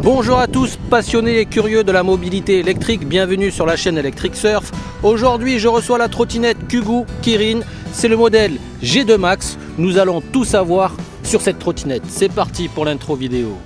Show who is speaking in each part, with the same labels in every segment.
Speaker 1: Bonjour à tous passionnés et curieux de la mobilité électrique, bienvenue sur la chaîne Electric Surf. Aujourd'hui je reçois la trottinette Kugu Kirin, c'est le modèle G2 Max. Nous allons tout savoir sur cette trottinette. C'est parti pour l'intro vidéo.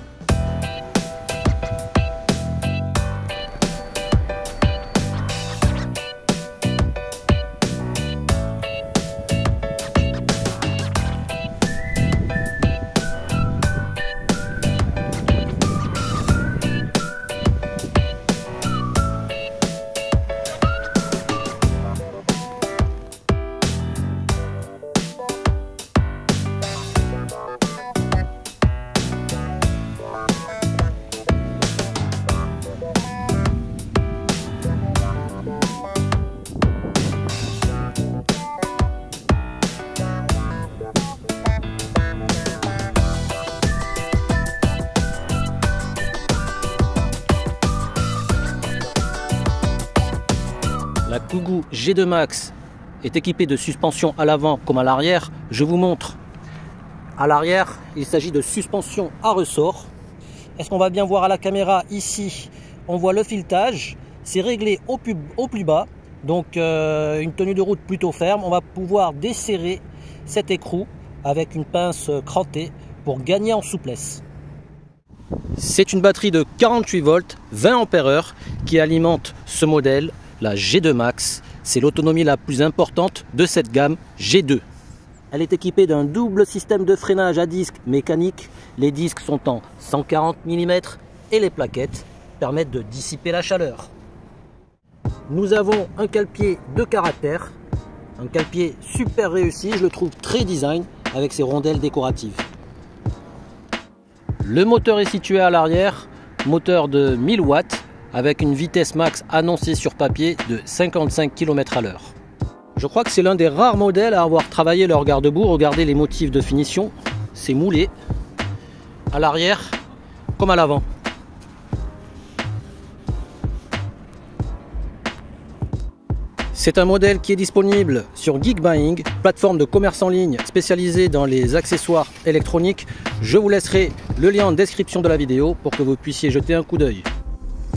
Speaker 1: La Kugu G2 Max est équipée de suspension à l'avant comme à l'arrière. Je vous montre. À l'arrière, il s'agit de suspension à ressort. Est-ce qu'on va bien voir à la caméra ici? On voit le filetage. C'est réglé au plus bas. Donc une tenue de route plutôt ferme. On va pouvoir desserrer cet écrou avec une pince crantée pour gagner en souplesse. C'est une batterie de 48 volts, 20 ampères-heure qui alimente ce modèle. La G2 Max, c'est l'autonomie la plus importante de cette gamme G2. Elle est équipée d'un double système de freinage à disque mécanique. Les disques sont en 140 mm et les plaquettes permettent de dissiper la chaleur. Nous avons un cale-pied de caractère, un cale-pied super réussi, je le trouve très design avec ses rondelles décoratives. Le moteur est situé à l'arrière, moteur de 1000 watts. Avec une vitesse max annoncée sur papier de 55 km/h. Je crois que c'est l'un des rares modèles à avoir travaillé leur garde-boue. Regardez les motifs de finition, c'est moulé à l'arrière comme à l'avant. C'est un modèle qui est disponible sur Geekbuying, plateforme de commerce en ligne spécialisée dans les accessoires électroniques. Je vous laisserai le lien en description de la vidéo pour que vous puissiez jeter un coup d'œil.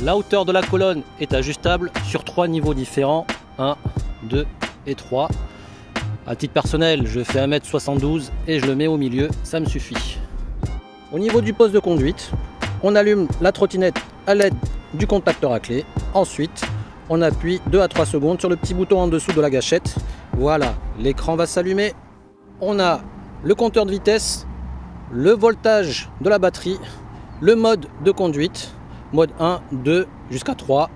Speaker 1: La hauteur de la colonne est ajustable sur 3 niveaux différents, 1, 2 et 3. À titre personnel, je fais 1m72 et je le mets au milieu, ça me suffit. Au niveau du poste de conduite, on allume la trottinette à l'aide du contacteur à clé. Ensuite, on appuie 2 à 3 secondes sur le petit bouton en dessous de la gâchette. Voilà, l'écran va s'allumer. On a le compteur de vitesse, le voltage de la batterie, le mode de conduite. Mode 1, 2 jusqu'à 3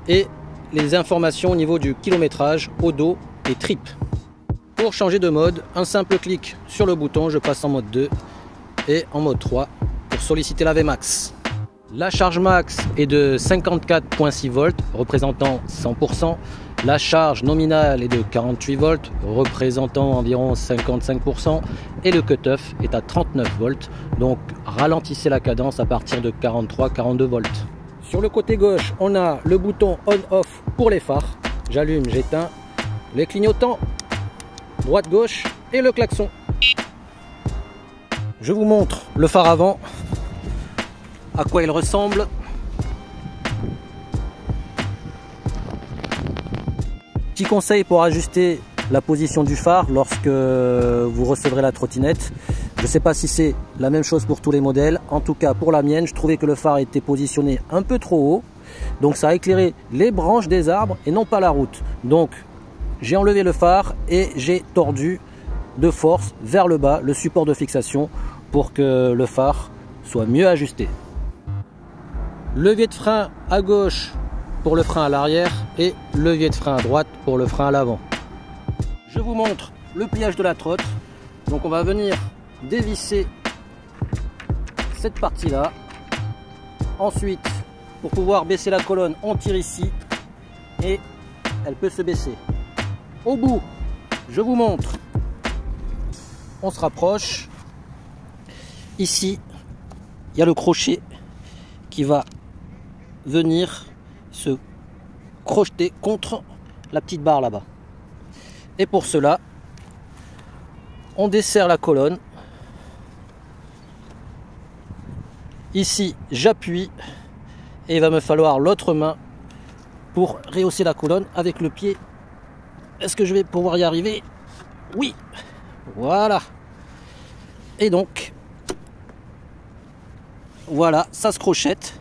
Speaker 1: et les informations au niveau du kilométrage, odo et trip. Pour changer de mode, un simple clic sur le bouton, je passe en mode 2 et en mode 3 pour solliciter la Vmax. La charge max est de 54,6 volts représentant 100%. La charge nominale est de 48 volts représentant environ 55% et le cut-off est à 39 volts. Donc ralentissez la cadence à partir de 43-42 volts. Sur le côté gauche, on a le bouton on-off pour les phares. J'allume, j'éteins, les clignotants, droite-gauche et le klaxon. Je vous montre le phare avant, à quoi il ressemble. Petit conseil pour ajuster la position du phare lorsque vous recevrez la trottinette. Je ne sais pas si c'est la même chose pour tous les modèles. En tout cas pour la mienne, je trouvais que le phare était positionné un peu trop haut. Donc ça a éclairé les branches des arbres et non pas la route. Donc j'ai enlevé le phare et j'ai tordu de force vers le bas le support de fixation pour que le phare soit mieux ajusté. Levier de frein à gauche pour le frein à l'arrière et levier de frein à droite pour le frein à l'avant. Je vous montre le pliage de la trotte. Donc on va venir dévisser cette partie là. Ensuite, pour pouvoir baisser la colonne, on tire ici et elle peut se baisser. Au bout, je vous montre. On se rapproche. Ici, il y a le crochet qui va venir se crocheter contre la petite barre là-bas. Et pour cela, on desserre la colonne Ici, j'appuie et il va me falloir l'autre main pour rehausser la colonne avec le pied. Est-ce que je vais pouvoir y arriver? Oui, voilà. Et donc, voilà, ça se crochette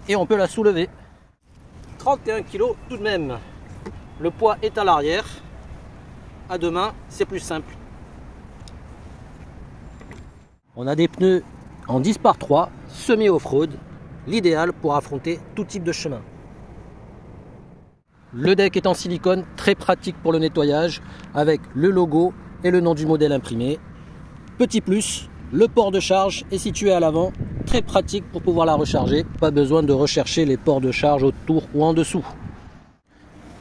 Speaker 1: et on peut la soulever. 31 kg tout de même. Le poids est à l'arrière. À deux mains, c'est plus simple. On a des pneus en 10 par 3, semi-off-road, l'idéal pour affronter tout type de chemin. Le deck est en silicone, très pratique pour le nettoyage, avec le logo et le nom du modèle imprimé. Petit plus, le port de charge est situé à l'avant, très pratique pour pouvoir la recharger, pas besoin de rechercher les ports de charge autour ou en dessous.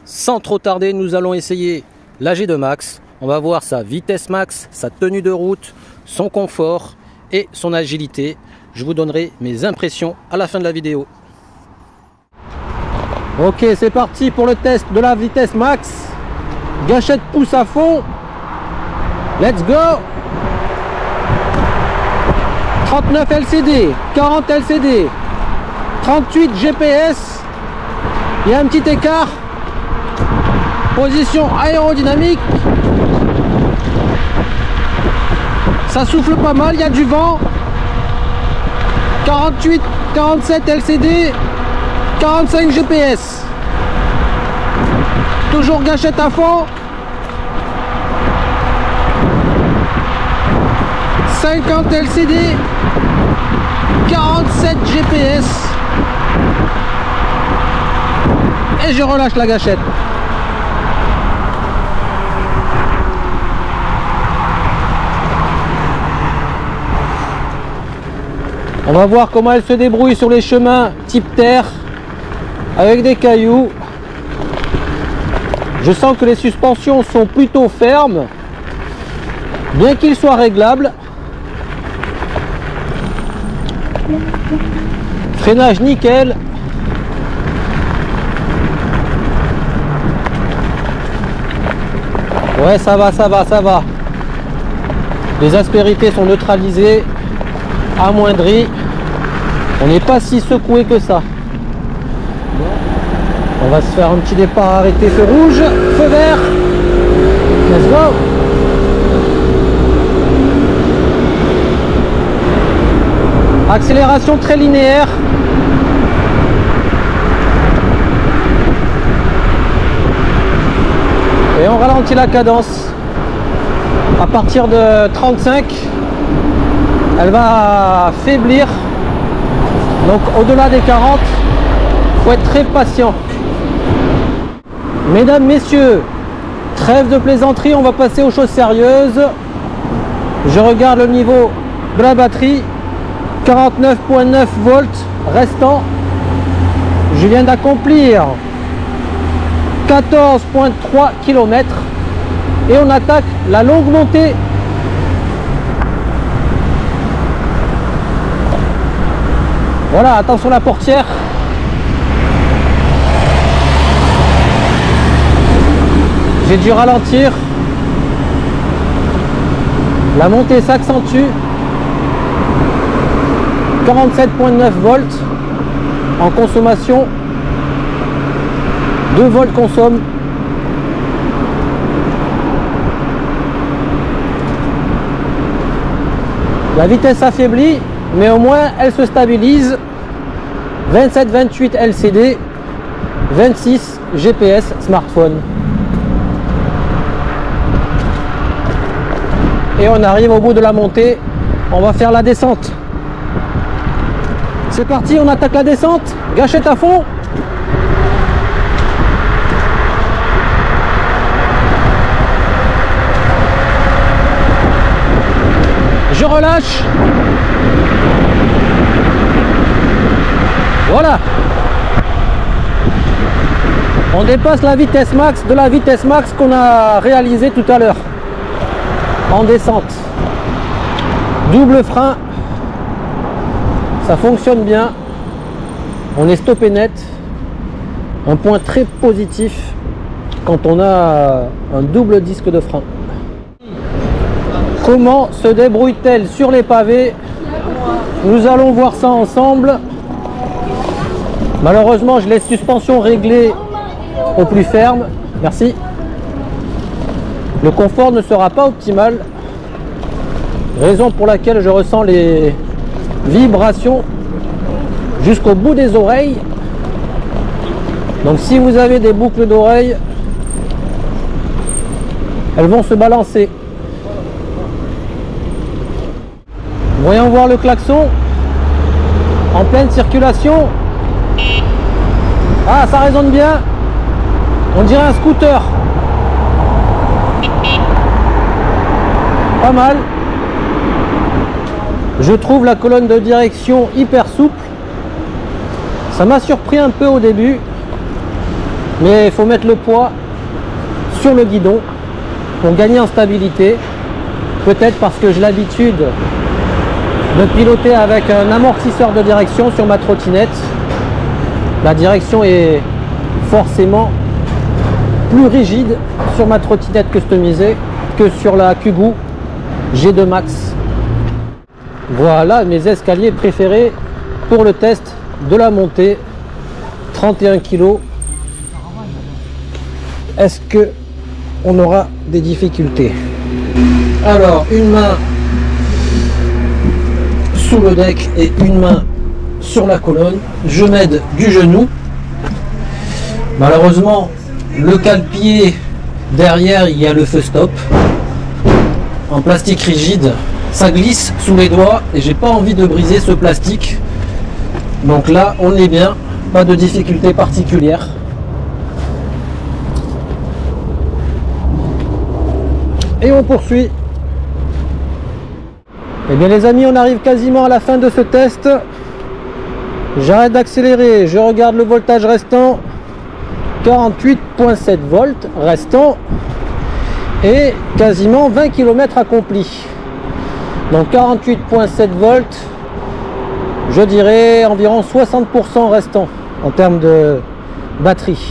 Speaker 1: Sans trop tarder, nous allons essayer la G2 Max. On va voir sa vitesse max, sa tenue de route, son confort et son agilité. Je vous donnerai mes impressions à la fin de la vidéo. Ok, c'est parti pour le test de la vitesse max. Gâchette pousse à fond. Let's go. 39 LCD, 40 LCD, 38 GPS. Il y a un petit écart. Position aérodynamique. Ça souffle pas mal, il y a du vent. 48, 47 LCD, 45 GPS. Toujours gâchette à fond. 50 LCD, 47 GPS. Et je relâche la gâchette. On va voir comment elle se débrouille sur les chemins type terre avec des cailloux. Je sens que les suspensions sont plutôt fermes, bien qu'ils soient réglables. Freinage nickel. Ouais, ça va, ça va, ça va. Les aspérités sont neutralisées, amoindries. On n'est pas si secoué que ça. On va se faire un petit départ arrêté, feu rouge, feu vert. Let's go. Accélération très linéaire. Et on ralentit la cadence. À partir de 35, elle va faiblir. Donc au-delà des 40, il faut être très patient. Mesdames, messieurs, trêve de plaisanterie, on va passer aux choses sérieuses. Je regarde le niveau de la batterie. 49,9 volts restant. Je viens d'accomplir 14,3 km et on attaque la longue montée. Voilà, attention la portière. J'ai dû ralentir. La montée s'accentue. 47,9 volts en consommation. 2 volts consomme. La vitesse affaiblie, mais au moins elle se stabilise. 27-28 LCD, 26 GPS smartphone. Et on arrive au bout de la montée. On va faire la descente. C'est parti, on attaque la descente. Gâchette à fond. Je relâche. Voilà. On dépasse la vitesse max de la vitesse max qu'on a réalisée tout à l'heure. En descente. Double frein. Ça fonctionne bien. On est stoppé net. Un point très positif quand on a un double disque de frein. Comment se débrouille-t-elle sur les pavés? Nous allons voir ça ensemble. Malheureusement, je laisse suspension réglée au plus ferme. Merci. Le confort ne sera pas optimal. Raison pour laquelle je ressens les vibrations jusqu'au bout des oreilles. Donc si vous avez des boucles d'oreilles, elles vont se balancer. Voyons voir le klaxon en pleine circulation. Ah, ça résonne bien. On dirait un scooter. Pas mal. Je trouve la colonne de direction hyper souple. Ça m'a surpris un peu au début, mais il faut mettre le poids sur le guidon pour gagner en stabilité. Peut-être parce que j'ai l'habitude de piloter avec un amortisseur de direction sur ma trottinette. La direction est forcément plus rigide sur ma trottinette customisée que sur la Kugoo G2 Max. Voilà mes escaliers préférés pour le test de la montée. 31 kg. Est-ce que on aura des difficultés? Alors, une main sous le deck et une main sur la colonne. Je m'aide du genou. Malheureusement, le cale-pied derrière, il y a le feu stop en plastique rigide. Ça glisse sous les doigts et j'ai pas envie de briser ce plastique. Donc là, on est bien, pas de difficulté particulière. Et on poursuit. Eh bien les amis, on arrive quasiment à la fin de ce test. J'arrête d'accélérer, je regarde le voltage restant. 48,7 volts restant. Et quasiment 20 km accomplis. Donc 48,7 volts, je dirais environ 60% restant en termes de batterie.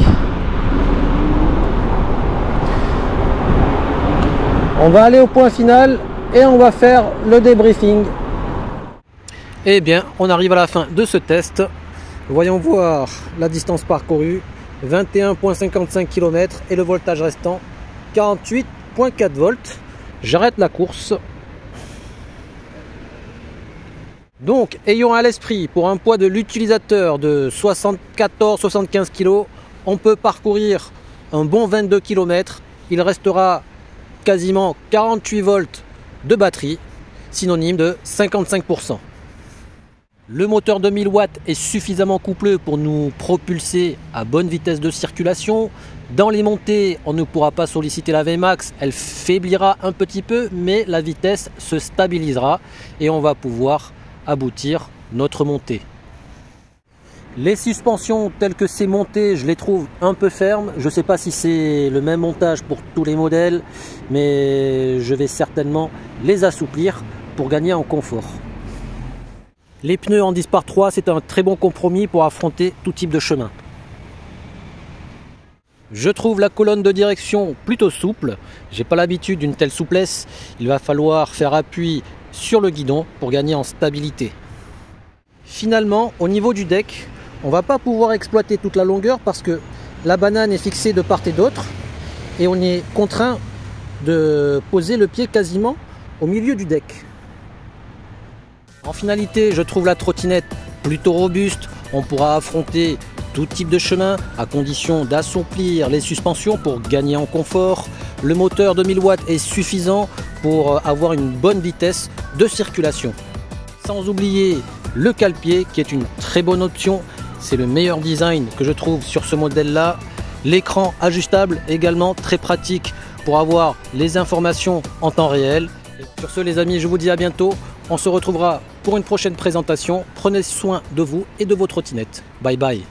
Speaker 1: On va aller au point final et on va faire le débriefing. Eh bien, on arrive à la fin de ce test. Voyons voir la distance parcourue, 21,55 km et le voltage restant, 48,4 volts. J'arrête la course. Donc, ayons à l'esprit, pour un poids de l'utilisateur de 74-75 kg, on peut parcourir un bon 22 km. Il restera quasiment 48 volts de batterie, synonyme de 55%. Le moteur de 1000 watts est suffisamment couplé pour nous propulser à bonne vitesse de circulation. Dans les montées, on ne pourra pas solliciter la Vmax, elle faiblira un petit peu, mais la vitesse se stabilisera et on va pouvoir aboutir notre montée. Les suspensions telles que c'est monté, je les trouve un peu fermes. Je ne sais pas si c'est le même montage pour tous les modèles, mais je vais certainement les assouplir pour gagner en confort. Les pneus en 10/3, c'est un très bon compromis pour affronter tout type de chemin. Je trouve la colonne de direction plutôt souple. J'ai pas l'habitude d'une telle souplesse. Il va falloir faire appui sur le guidon pour gagner en stabilité. Finalement, au niveau du deck, on va pas pouvoir exploiter toute la longueur parce que la banane est fixée de part et d'autre et on est contraint de poser le pied quasiment au milieu du deck. En finalité, je trouve la trottinette plutôt robuste. On pourra affronter tout type de chemin à condition d'assouplir les suspensions pour gagner en confort. Le moteur de 1000 watts est suffisant pour avoir une bonne vitesse de circulation. Sans oublier le cale-pied qui est une très bonne option. C'est le meilleur design que je trouve sur ce modèle-là. L'écran ajustable également très pratique pour avoir les informations en temps réel. Et sur ce les amis, je vous dis à bientôt. On se retrouvera pour une prochaine présentation. Prenez soin de vous et de vos trottinettes. Bye bye.